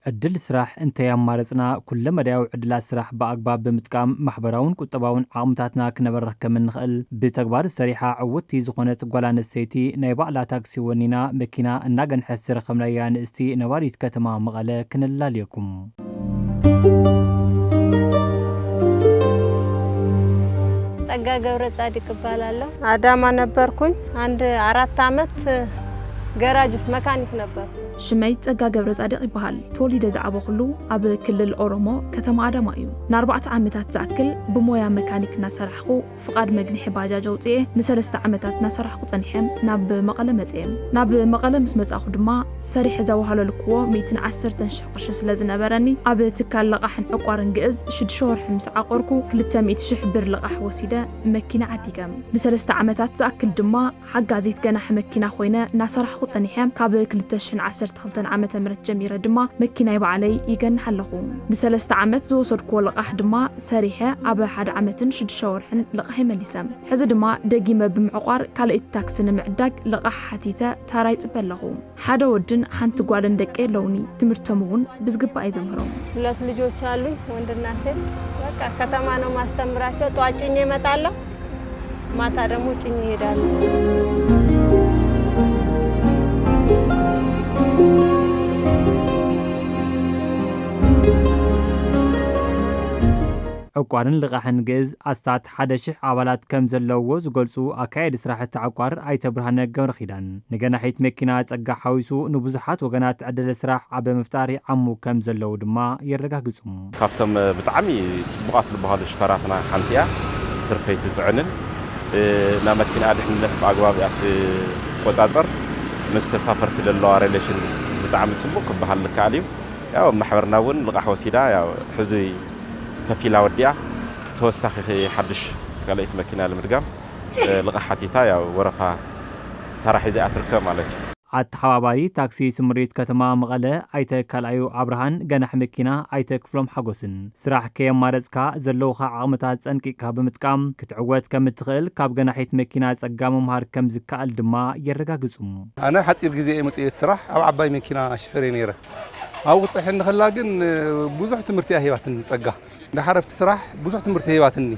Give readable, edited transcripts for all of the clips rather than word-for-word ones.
ዕድል ስራሕ እንተይ አማረጽና ኩለ መዳያው ዕድላት ስራሕ በአግባብ በምጥቃም ማሕበራውን ቁጠባውን ዓቕምታትና ክነበረኽ ከም እንኽእል ብተግባር ሰሪሓ ዕውቲ ዝኾነት ጓል ኣንስተይቲ ናይ ባዕላ ታክሲ ወኒና መኪና እናገንሐት ዝረኸብናያ ንእስቲ ነባሪት ከተማ መቐለ ክንላልየኩም ጸጋ ገብረ ጻዲቅ እባላለሁ። አዳማ ነበርኩኝ። አንድ 4 ዓመት ገራጅ ውስጥ መካኒክ ነበር። ሽመይ ጸጋ ገብረ ጻዲቅ ይበሃል ተወሊደ ዝዓበ ኩሉ ኣብ ክልል ኦሮሞ ከተማ አዳማ እዩ ን4 ዓመታት ዝኣክል ብሞያ መካኒክ እናሰርሕኹ ፍቃድ መግኒሒ ባጃጅ ኣውፅኤ ን3 ዓመታት እናሰርሕኹ ጸኒሐም ናብ መቐለ መጽእየ ናብ መቐለ ምስ መጻኹ ድማ ሰሪሕ ዘወሃለልክዎ 110,000 ቅርሺ ስለ ዝነበረኒ ኣብ ትካል ልቓሕን ዕቋርን ግእዝ 6 ወርሒ ምስ ዓቆርኩ 200,000 ብር ልቓሕ ወሲደ መኪና ዓዲገም ን3 ዓመታት ዝኣክል ድማ ሓጋዚት ገናሕ መኪና ኮይነ እናሰርሕኹ ጸኒሐም ካብ 2012 ዓመተ ምህረት ጀሚረ ድማ መኪናይ ባዕለይ ይገንሕ ኣለኹ ን3 ዓመት ዝወሰድክዎ ልቓሕ ድማ ሰሪሐ ኣብ 1 ዓመትን 6 ወርሕን ልቓሕ ይመሊሰም ሕዚ ድማ ደጊመ ብምዕቋር ካልኦት ታክሲ ንምዕዳግ ልቓሕ ሓቲተ ታራይ ጽበለኹ ሓደ ወድን ሓንቲ ጓልን ደቀ የለውኒ ትምህርቶም እውን ብዝግባእ ይዘምህሮም 2 ልጆች አሉኝ ወንድና ሴት በቃ ከተማ ነው ማስተምራቸው ጧት ጭኜ እመጣለሁ ማታ ደግሞ ጭኜ እሄዳለሁ ዕቋርን ልቓሕን ግእዝ ኣስታት 1,000 ኣባላት ከም ዘለውዎ ዝገልጹ ኣካየዲ ስራሕቲ ዕቋር ኣይተ ብርሃነ ገብረ ኺዳን ንገናሒት መኪና ጸጋ ሓዊሱ ንብዙሓት ወገናት ዕድለ ስራሕ ኣብ ምፍጣር ይዓሙ ከም ዘለው ድማ የረጋግጹ ካብቶም ብጣዕሚ ጽቡቓት ዝበሃሉ ሽፈራትና ሓንቲ እያ ትርፈይቲ ዝዕንን ና መኪና ድሕንነት ብኣግባብ እያ ትቆጻጸር ምስ ተሳፈርቲ ዘለዋ ሪሌሽን ብጣዕሚ ጽቡቕ ክበሃል ልካኣል እዩ ያው ማሕበርና እውን ልቓሕ ወሲዳ ያው ሕዚ كفيلا وديا توسخ حدش كلايت مكينة المدقام لقحتيتا يا ورفا ترى حزي أتركه مالك التحواباري تاكسي سمريت كتما مغلا أيت كالايو عبرهان جنح مكينة أيت كفلوم حقوسن سراح كيم مارزكا زلوخا عمتات أنكي كاب متقام كتعوات كم تخيل كاب جنحيت مكينة أقام مهار كم زكاء الدماء يرجع جزم أنا حتصير جزء متأيد سراح أو عباي مكينة أشفرينيرة أو صحيح نخلاقن بوزح تمرتيها هي وقت نتسقى نحرفت سراح بوزح تمرتيها هي وقتني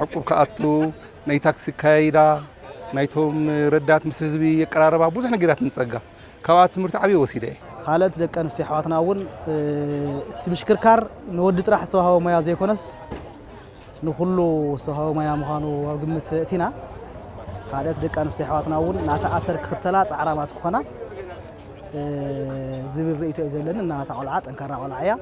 عقب كأتو ناي تاكسي كايدا نايتهم ردات مسزبي يقراربا بوزح نغيرات نتسقى كوات تمرت عبي وسيده خالد دق انستي حواتنا اول تمشكركار نود طرح سوهاو مايا زيكونس نخلو سوهاو مايا مخانو وقمت اتينا خالد دق انستي حواتنا اول ناتا اسر كختلا صعرامات كخنا زبر ريتو يزلن ناتا قلعات انكرا قلعيا